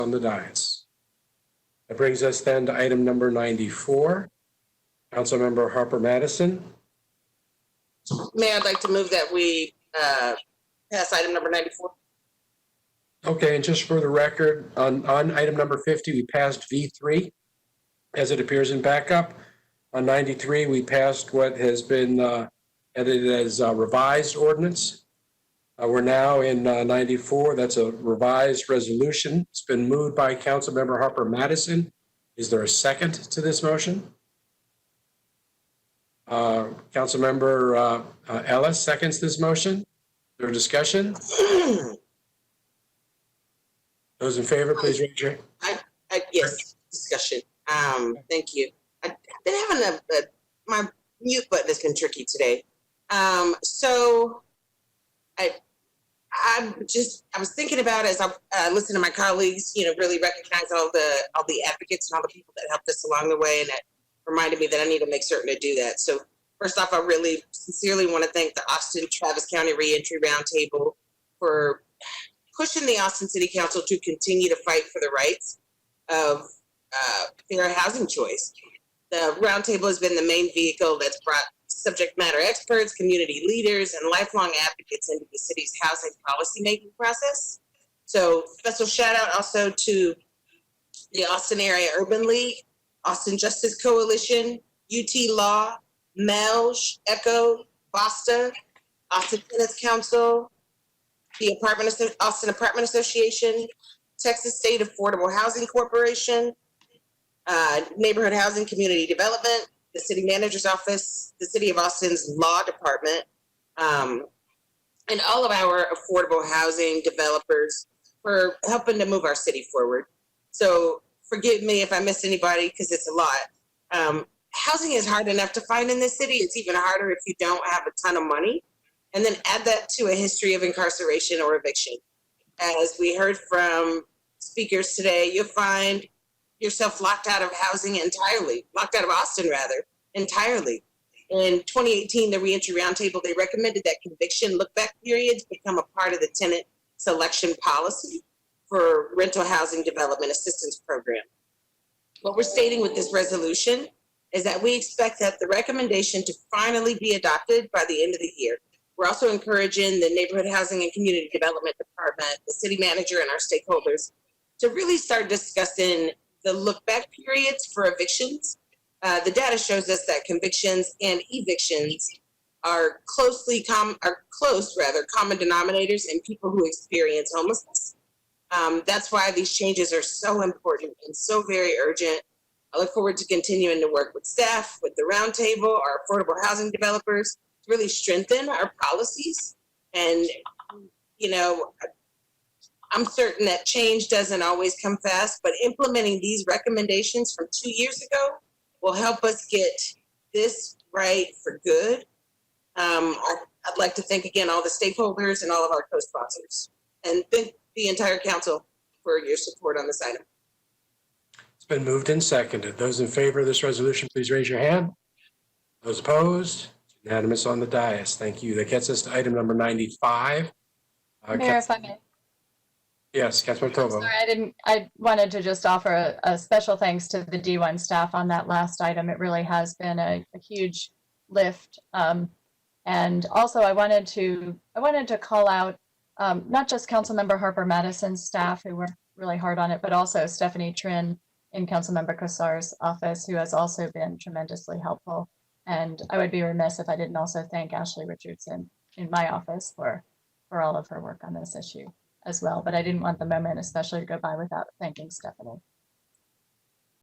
on the dais. That brings us then to item number 94. Councilmember Harper Madison. Mayor, I'd like to move that we pass item number 94. Okay, and just for the record, on item number 50, we passed V3 as it appears in backup. On 93, we passed what has been edited as revised ordinance. We're now in 94. That's a revised resolution. It's been moved by Councilmember Harper Madison. Is there a second to this motion? Councilmember Ellis seconds this motion. Is there a discussion? Those in favor, please raise your hand. Yes, discussion. Thank you. I've been having my mute button has been tricky today. So I was thinking about as I listened to my colleagues, really recognize all the advocates and all the people that helped us along the way, and that reminded me that I need to make certain to do that. So first off, I really sincerely want to thank the Austin Travis County Reentry Roundtable for pushing the Austin City Council to continue to fight for the rights of fair housing choice. The roundtable has been the main vehicle that's brought subject matter experts, community leaders, and lifelong advocates into the city's housing policymaking process. So special shout out also to the Austin Area Urban League, Austin Justice Coalition, UT Law, MELJ, ECHO, BASTA, Austin Tenants Council, the Austin Apartment Association, Texas State Affordable Housing Corporation, Neighborhood Housing Community Development, the City Manager's Office, the City of Austin's Law Department, and all of our affordable housing developers for helping to move our city forward. So forgive me if I miss anybody because it's a lot. Housing is hard enough to find in this city. It's even harder if you don't have a ton of money. And then add that to a history of incarceration or eviction. As we heard from speakers today, you'll find yourself locked out of housing entirely, locked out of Austin rather, entirely. In 2018, the Reentry Roundtable, they recommended that conviction look-back periods become a part of the tenant selection policy for rental housing development assistance program. What we're stating with this resolution is that we expect that the recommendation to finally be adopted by the end of the year. We're also encouraging the Neighborhood Housing and Community Development Department, the city manager, and our stakeholders to really start discussing the look-back periods for evictions. The data shows us that convictions and evictions are close common denominators in people who experience homelessness. That's why these changes are so important and so very urgent. I look forward to continuing to work with staff, with the roundtable, our affordable housing developers, to really strengthen our policies. And, I'm certain that change doesn't always come fast, but implementing these recommendations from 2 years ago will help us get this right for good. I'd like to thank again all the stakeholders and all of our co-sponsors, and thank the entire council for your support on this item. It's been moved and seconded. Those in favor of this resolution, please raise your hand. Those opposed? Unanimous on the dais. Thank you. That gets us to item number 95. Mayor, if I may. Yes, Councilman Tovo. Sorry, I wanted to just offer a special thanks to the D1 staff on that last item. It really has been a huge lift. And also I wanted to call out not just Councilmember Harper Madison's staff who worked really hard on it, but also Stephanie Trin in Councilmember Kossar's office, who has also been tremendously helpful. And I would be remiss if I didn't also thank Ashley Richardson in my office for all of her work on this issue as well. But I didn't want the moment especially to go by without thanking Stephanie.